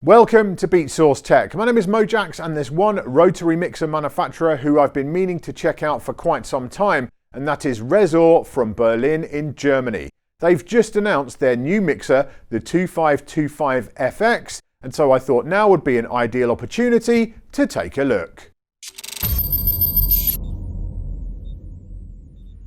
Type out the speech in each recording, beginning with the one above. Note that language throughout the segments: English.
Welcome to Beatsource Tech. My name is Mojaxx and there's one Rotary mixer manufacturer who I've been meaning to check out for quite some time, and that is Resør from Berlin in Germany. They've just announced their new mixer, the 2525FX, and so I thought now would be an ideal opportunity to take a look.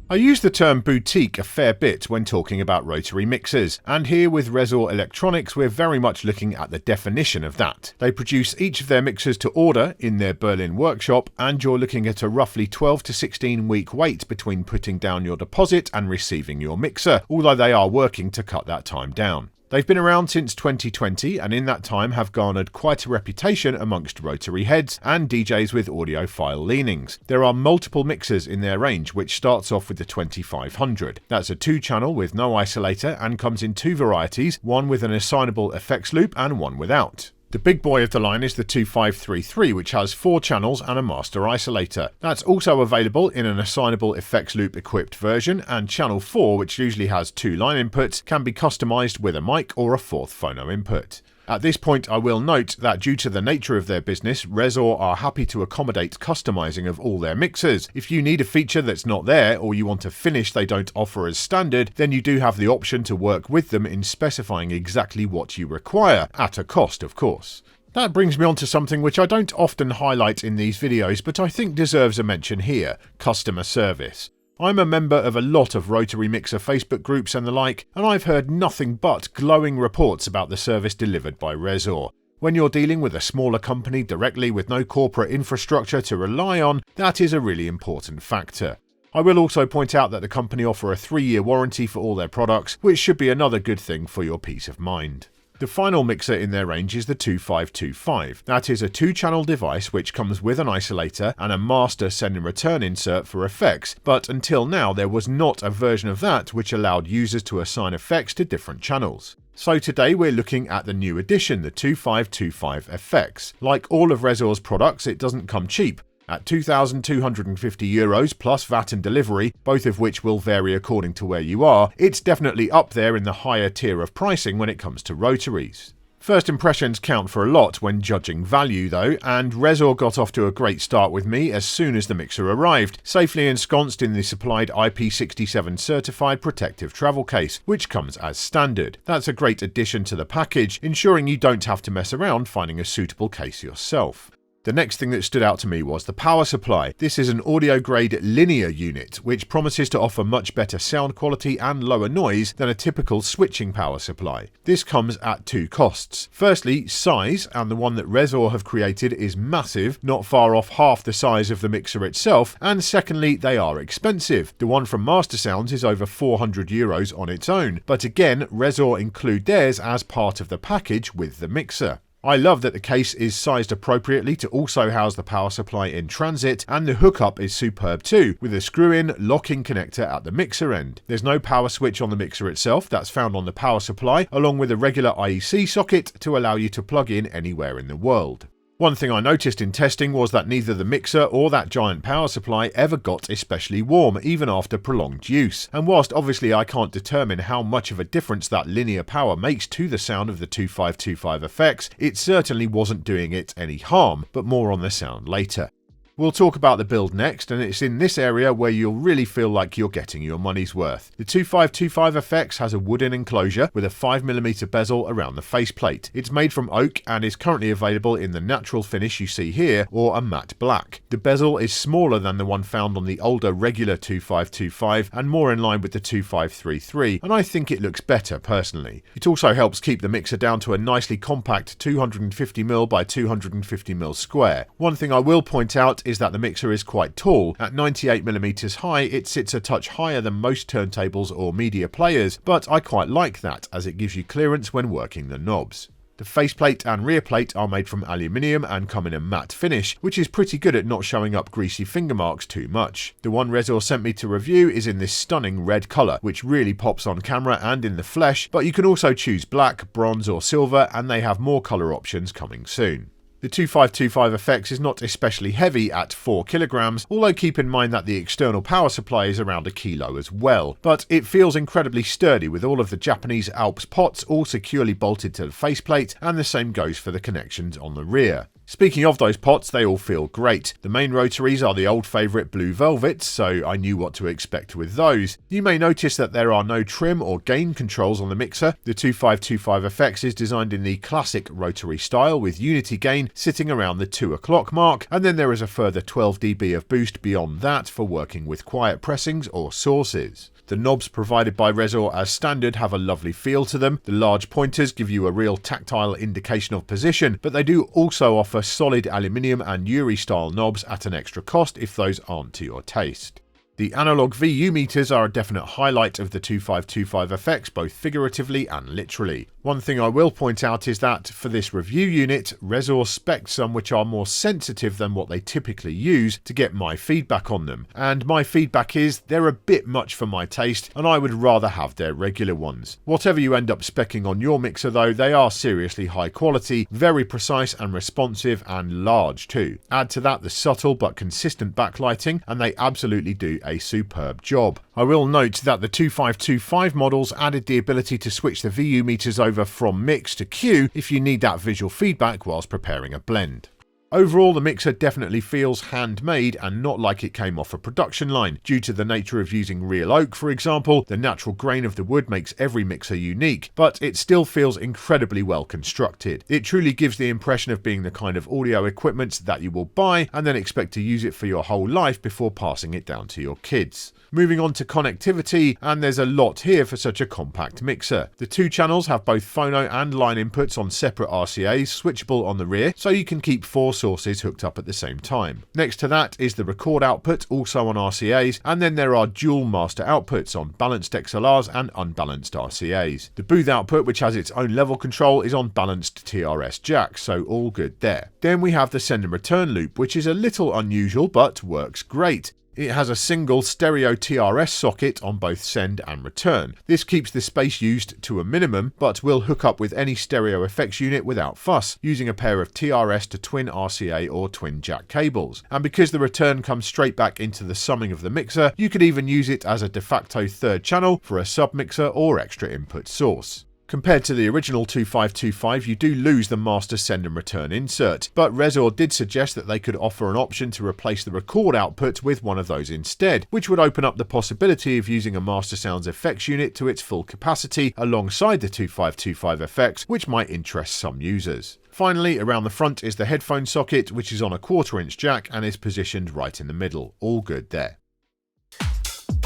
I use the term boutique a fair bit when talking about rotary mixers, and here with Resør Electronics we're very much looking at the definition of that. They produce each of their mixers to order in their Berlin workshop, and you're looking at a roughly 12 to 16 week wait between putting down your deposit and receiving your mixer, although they are working to cut that time down. They've been around since 2020 and in that time have garnered quite a reputation amongst rotary heads and DJs with audiophile leanings. There are multiple mixers in their range, which starts off with the 2500. That's a 2-channel with no isolator and comes in 2 varieties, one with an assignable effects loop and one without. The big boy of the line is the 2533, which has 4 channels and a master isolator. That's also available in an assignable effects loop equipped version, and channel 4, which usually has 2 line inputs, can be customized with a mic or a 4th phono input. At this point I will note that due to the nature of their business, Resør are happy to accommodate customizing of all their mixers. If you need a feature that's not there, or you want a finish they don't offer as standard, then you do have the option to work with them in specifying exactly what you require, at a cost of course. That brings me on to something which I don't often highlight in these videos, but I think deserves a mention here: customer service. I'm a member of a lot of rotary mixer Facebook groups and the like, and I've heard nothing but glowing reports about the service delivered by Resør. When you're dealing with a smaller company directly with no corporate infrastructure to rely on, that is a really important factor. I will also point out that the company offer a 3-year warranty for all their products, which should be another good thing for your peace of mind. The final mixer in their range is the 2525. That is a 2-channel device which comes with an isolator and a master send and return insert for effects, but until now there was not a version of that which allowed users to assign effects to different channels. So today we're looking at the new edition, the 2525FX. Like all of Resør's products, it doesn't come cheap. At €2,250 plus VAT and delivery, both of which will vary according to where you are, it's definitely up there in the higher tier of pricing when it comes to rotaries. First impressions count for a lot when judging value though, and Resør got off to a great start with me as soon as the mixer arrived, safely ensconced in the supplied IP67 certified protective travel case, which comes as standard. That's a great addition to the package, ensuring you don't have to mess around finding a suitable case yourself. The next thing that stood out to me was the power supply. This is an audio-grade linear unit, which promises to offer much better sound quality and lower noise than a typical switching power supply. This comes at 2 costs. Firstly, size, and the one that Resør have created is massive, not far off half the size of the mixer itself, and secondly, they are expensive. The one from Master Sounds is over €400 on its own, but again, Resør include theirs as part of the package with the mixer. I love that the case is sized appropriately to also house the power supply in transit, and the hookup is superb too, with a screw-in, lock-in connector at the mixer end. There's no power switch on the mixer itself, that's found on the power supply, along with a regular IEC socket to allow you to plug in anywhere in the world. One thing I noticed in testing was that neither the mixer or that giant power supply ever got especially warm, even after prolonged use. And whilst obviously I can't determine how much of a difference that linear power makes to the sound of the 2525FX, it certainly wasn't doing it any harm, but more on the sound later. We'll talk about the build next, and it's in this area where you'll really feel like you're getting your money's worth. The 2525FX has a wooden enclosure with a 5mm bezel around the faceplate. It's made from oak and is currently available in the natural finish you see here or a matte black. The bezel is smaller than the one found on the older regular 2525 and more in line with the 2533, and I think it looks better personally. It also helps keep the mixer down to a nicely compact 250mm by 250mm square. One thing I will point out is that the mixer is quite tall. At 98mm high, it sits a touch higher than most turntables or media players, but I quite like that as it gives you clearance when working the knobs. The faceplate and rear plate are made from aluminium and come in a matte finish, which is pretty good at not showing up greasy finger marks too much. The one Resør sent me to review is in this stunning red colour, which really pops on camera and in the flesh, but you can also choose black, bronze or silver, and they have more colour options coming soon. The 2525 effects is not especially heavy at 4 kilograms, although keep in mind that the external power supply is around a kilo as well. But it feels incredibly sturdy with all of the Japanese Alps pots all securely bolted to the faceplate, and the same goes for the connections on the rear. Speaking of those pots, they all feel great. The main rotaries are the old favourite blue velvets, so I knew what to expect with those. You may notice that there are no trim or gain controls on the mixer. The 2525 effects is designed in the classic rotary style with unity gain sitting around the 2 o'clock mark, and then there is a further 12 dB of boost beyond that for working with quiet pressings or sources. The knobs provided by Resør as standard have a lovely feel to them. The large pointers give you a real tactile indication of position, but they do also offer solid aluminium and Uri style knobs at an extra cost if those aren't to your taste. The analog VU meters are a definite highlight of the 2525 effects, both figuratively and literally. One thing I will point out is that for this review unit, Resør spec'd some which are more sensitive than what they typically use to get my feedback on them. And my feedback is they're a bit much for my taste, and I would rather have their regular ones. Whatever you end up speccing on your mixer though, they are seriously high quality, very precise and responsive, and large too. Add to that the subtle but consistent backlighting, and they absolutely do a superb job. I will note that the 2525 models added the ability to switch the VU meters over from mix to Q if you need that visual feedback whilst preparing a blend. Overall, the mixer definitely feels handmade and not like it came off a production line. Due to the nature of using real oak, for example, the natural grain of the wood makes every mixer unique, but it still feels incredibly well constructed. It truly gives the impression of being the kind of audio equipment that you will buy and then expect to use it for your whole life before passing it down to your kids. Moving on to connectivity, and there's a lot here for such a compact mixer. The two channels have both phono and line inputs on separate RCAs, switchable on the rear, so you can keep 4 sources hooked up at the same time. Next to that is the record output, also on RCAs, and then there are dual master outputs on balanced XLRs and unbalanced RCAs. The booth output, which has its own level control, is on balanced TRS jacks, so all good there. Then we have the send and return loop, which is a little unusual but works great. It has a single stereo TRS socket on both send and return. This keeps the space used to a minimum, but will hook up with any stereo effects unit without fuss, using a pair of TRS to twin RCA or twin jack cables. And because the return comes straight back into the summing of the mixer, you could even use it as a de facto third channel for a sub-mixer or extra input source. Compared to the original 2525, you do lose the master send and return insert, but Resør did suggest that they could offer an option to replace the record output with one of those instead, which would open up the possibility of using a Master Sounds effects unit to its full capacity alongside the 2525 effects, which might interest some users. Finally, around the front is the headphone socket, which is on a 1/4" jack and is positioned right in the middle. All good there.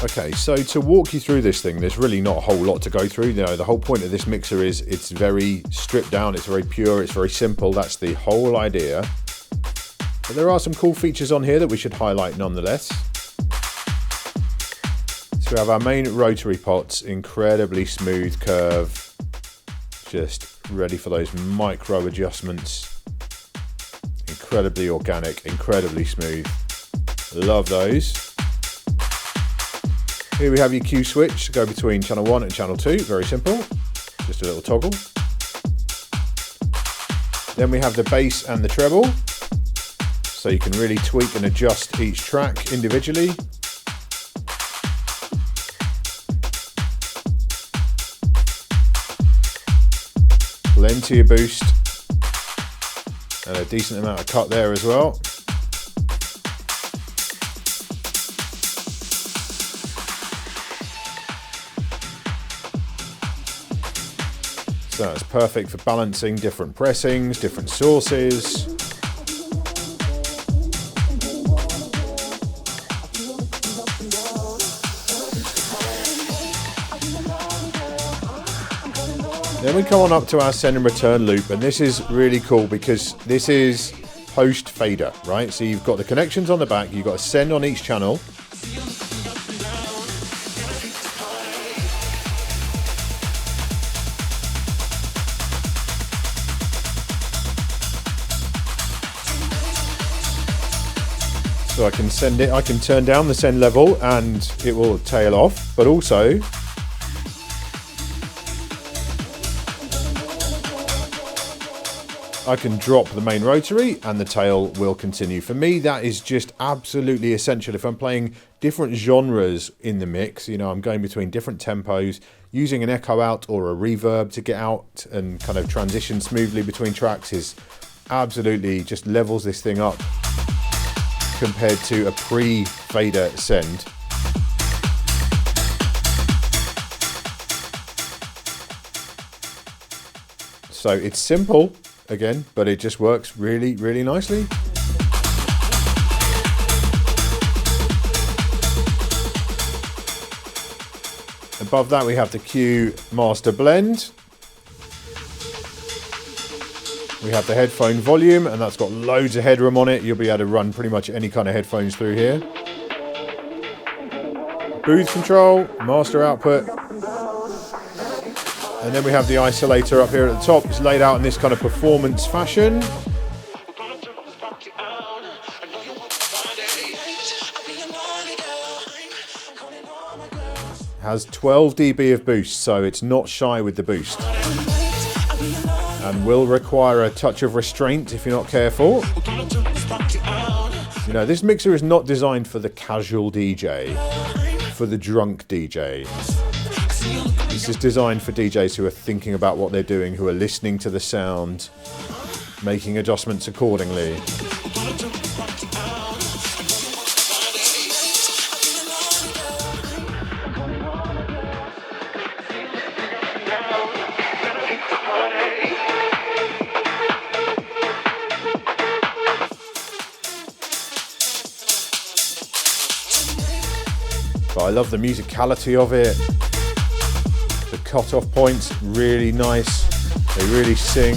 Okay, so to walk you through this thing, there's really not a whole lot to go through. You know, the whole point of this mixer is it's very stripped down, it's very pure, it's very simple. That's the whole idea. But there are some cool features on here that we should highlight nonetheless. So we have our main rotary pots, incredibly smooth curve, just ready for those micro adjustments. Incredibly organic, incredibly smooth. Love those. Here we have your Q switch to go between channel 1 and channel 2, very simple, just a little toggle. Then we have the bass and the treble, so you can really tweak and adjust each track individually. Plenty of boost, and a decent amount of cut there as well. So it's perfect for balancing different pressings, different sources. Then we come on up to our send and return loop, and this is really cool because this is post fader, right? So you've got the connections on the back, you've got a send on each channel. So I can send it, I can turn down the send level and it will tail off, but also I can drop the main rotary and the tail will continue. For me, that is just absolutely essential. If I'm playing different genres in the mix, you know, I'm going between different tempos, using an echo out or a reverb to get out and kind of transition smoothly between tracks is absolutely just levels this thing up compared to a pre-fader send. So it's simple, again, but it just works really, really nicely. Above that we have the Q Master Blend. We have the headphone volume, and that's got loads of headroom on it. You'll be able to run pretty much any kind of headphones through here. Booth control, master output. And then we have the isolator up here at the top. It's laid out in this kind of performance fashion. Has 12 dB of boost, so it's not shy with the boost. And will require a touch of restraint if you're not careful. You know, this mixer is not designed for the casual DJ, for the drunk DJ. This is designed for DJs who are thinking about what they're doing, who are listening to the sound, making adjustments accordingly. But I love the musicality of it. The cut-off points, really nice. They really sing.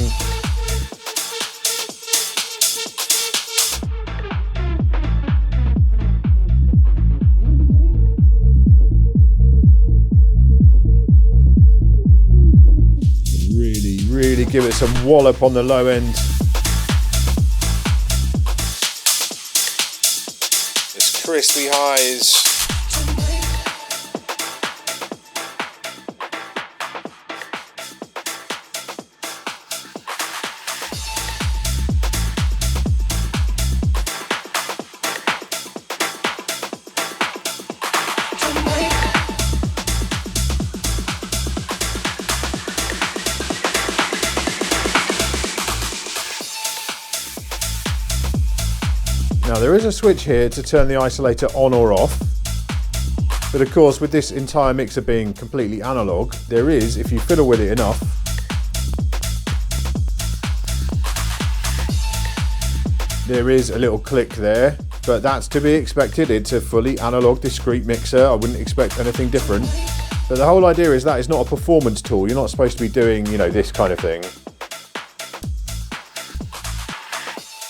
Really give it some wallop on the low end. It's crispy highs. Now there is a switch here to turn the isolator on or off, but of course with this entire mixer being completely analog, there is, if you fiddle with it enough, there is a little click there, but that's to be expected. It's a fully analog discrete mixer. I wouldn't expect anything different, but the whole idea is that it's not a performance tool. You're not supposed to be doing, you know, this kind of thing.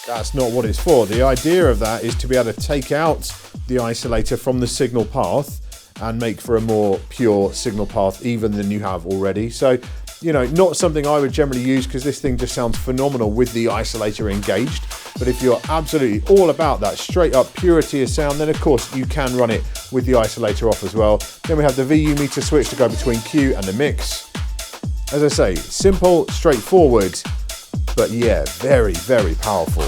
That's not what it's for. The idea of that is to be able to take out the isolator from the signal path and make for a more pure signal path even than you have already. So, you know, not something I would generally use because this thing just sounds phenomenal with the isolator engaged. But if you're absolutely all about that straight up purity of sound, then of course you can run it with the isolator off as well. Then we have the VU meter switch to go between Q and the mix. As I say, simple, straightforward, but yeah, very, very powerful.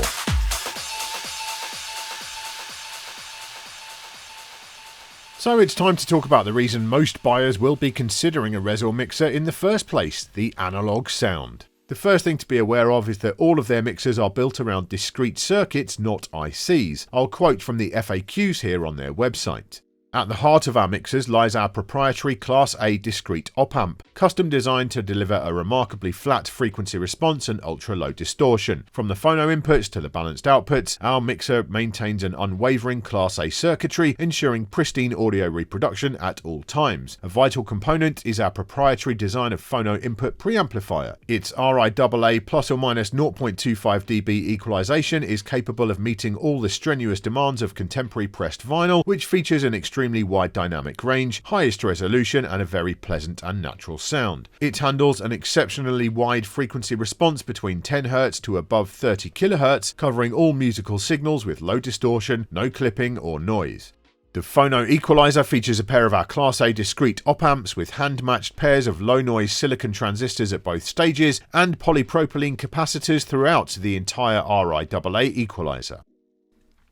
So it's time to talk about the reason most buyers will be considering a Resør mixer in the first place, the analog sound. The first thing to be aware of is that all of their mixers are built around discrete circuits, not ICs. I'll quote from the FAQs here on their website. At the heart of our mixers lies our proprietary Class A discrete op-amp, custom designed to deliver a remarkably flat frequency response and ultra-low distortion. From the phono inputs to the balanced outputs, our mixer maintains an unwavering Class A circuitry, ensuring pristine audio reproduction at all times. A vital component is our proprietary design of phono input preamplifier. Its RIAA plus or minus 0.25 dB equalization is capable of meeting all the strenuous demands of contemporary pressed vinyl, which features an extremely wide dynamic range, highest resolution, and a very pleasant and natural sound. It handles an exceptionally wide frequency response between 10 Hz to above 30 kHz, covering all musical signals with low distortion, no clipping or noise. The phono equalizer features a pair of our Class A discrete op-amps with hand-matched pairs of low-noise silicon transistors at both stages and polypropylene capacitors throughout the entire RIAA equalizer.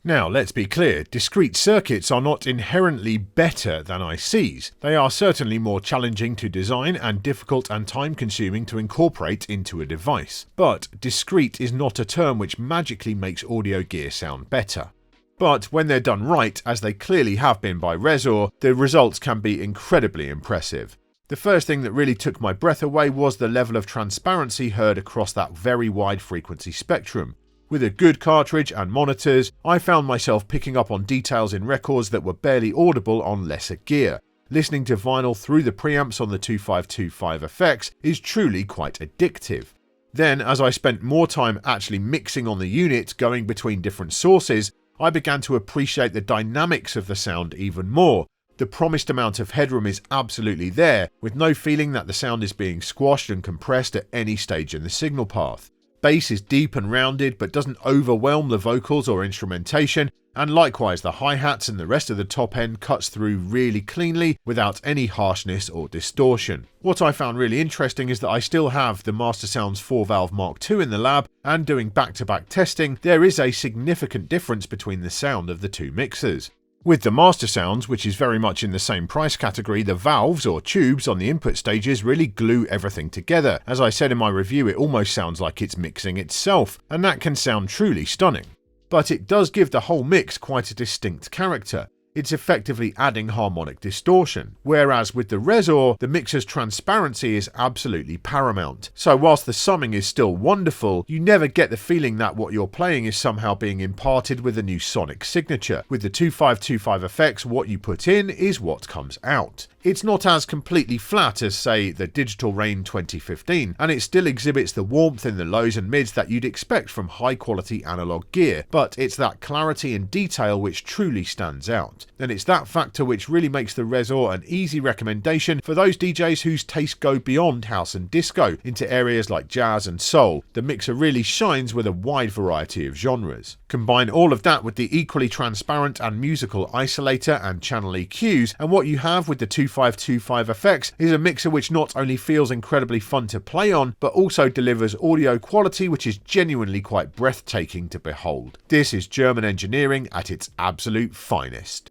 Now, let's be clear, discrete circuits are not inherently better than ICs. They are certainly more challenging to design and difficult and time-consuming to incorporate into a device. But discrete is not a term which magically makes audio gear sound better. But when they're done right, as they clearly have been by Resør, the results can be incredibly impressive. The first thing that really took my breath away was the level of transparency heard across that very wide frequency spectrum. With a good cartridge and monitors, I found myself picking up on details in records that were barely audible on lesser gear. Listening to vinyl through the preamps on the 2525FX is truly quite addictive. Then, as I spent more time actually mixing on the unit, going between different sources, I began to appreciate the dynamics of the sound even more. The promised amount of headroom is absolutely there, with no feeling that the sound is being squashed and compressed at any stage in the signal path. Bass is deep and rounded but doesn't overwhelm the vocals or instrumentation, and likewise the hi-hats and the rest of the top end cuts through really cleanly without any harshness or distortion. What I found really interesting is that I still have the Master Sounds 4-valve Mark II in the lab, and doing back-to-back testing, there is a significant difference between the sound of the two mixers. With the Master Sounds, which is very much in the same price category, the valves or tubes on the input stages really glue everything together. As I said in my review, it almost sounds like it's mixing itself, and that can sound truly stunning. But it does give the whole mix quite a distinct character. It's effectively adding harmonic distortion, whereas with the Resør, the mixer's transparency is absolutely paramount. So whilst the summing is still wonderful, you never get the feeling that what you're playing is somehow being imparted with a new sonic signature. With the 2525FX, what you put in is what comes out. It's not as completely flat as, say, the Digital Rain 2015, and it still exhibits the warmth in the lows and mids that you'd expect from high-quality analog gear, but it's that clarity and detail which truly stands out. And it's that factor which really makes the Resør an easy recommendation for those DJs whose tastes go beyond house and disco into areas like jazz and soul. The mixer really shines with a wide variety of genres. Combine all of that with the equally transparent and musical isolator and channel EQs, and what you have with the 2525FX is a mixer which not only feels incredibly fun to play on, but also delivers audio quality which is genuinely quite breathtaking to behold. This is German engineering at its absolute finest.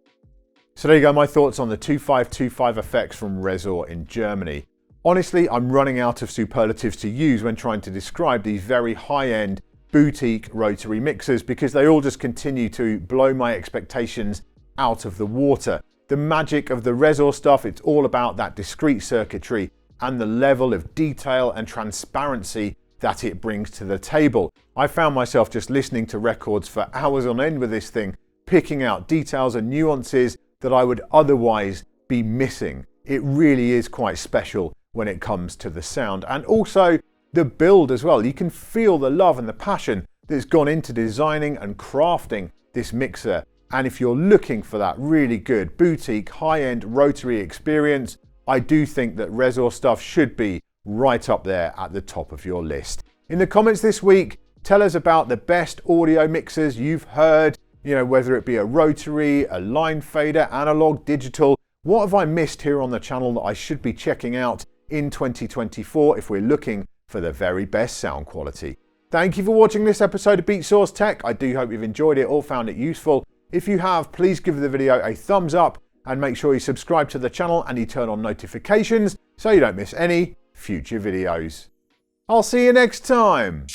So there you go, my thoughts on the 2525FX from Resør in Germany. Honestly, I'm running out of superlatives to use when trying to describe these very high-end boutique rotary mixers, because they all just continue to blow my expectations out of the water. The magic of the Resør stuff, it's all about that discrete circuitry and the level of detail and transparency that it brings to the table. I found myself just listening to records for hours on end with this thing, picking out details and nuances that I would otherwise be missing. It really is quite special when it comes to the sound, and also the build as well. You can feel the love and the passion that's gone into designing and crafting this mixer. And if you're looking for that really good boutique high-end rotary experience, I do think that Resør stuff should be right up there at the top of your list. In the comments this week, tell us about the best audio mixers you've heard, whether it be a rotary, a line fader, analog, digital. What have I missed here on the channel that I should be checking out in 2024 if we're looking for the very best sound quality? Thank you for watching this episode of Beatsource Tech. I do hope you've enjoyed it or found it useful. If you have, please give the video a thumbs up and make sure you subscribe to the channel and you turn on notifications so you don't miss any future videos. I'll see you next time.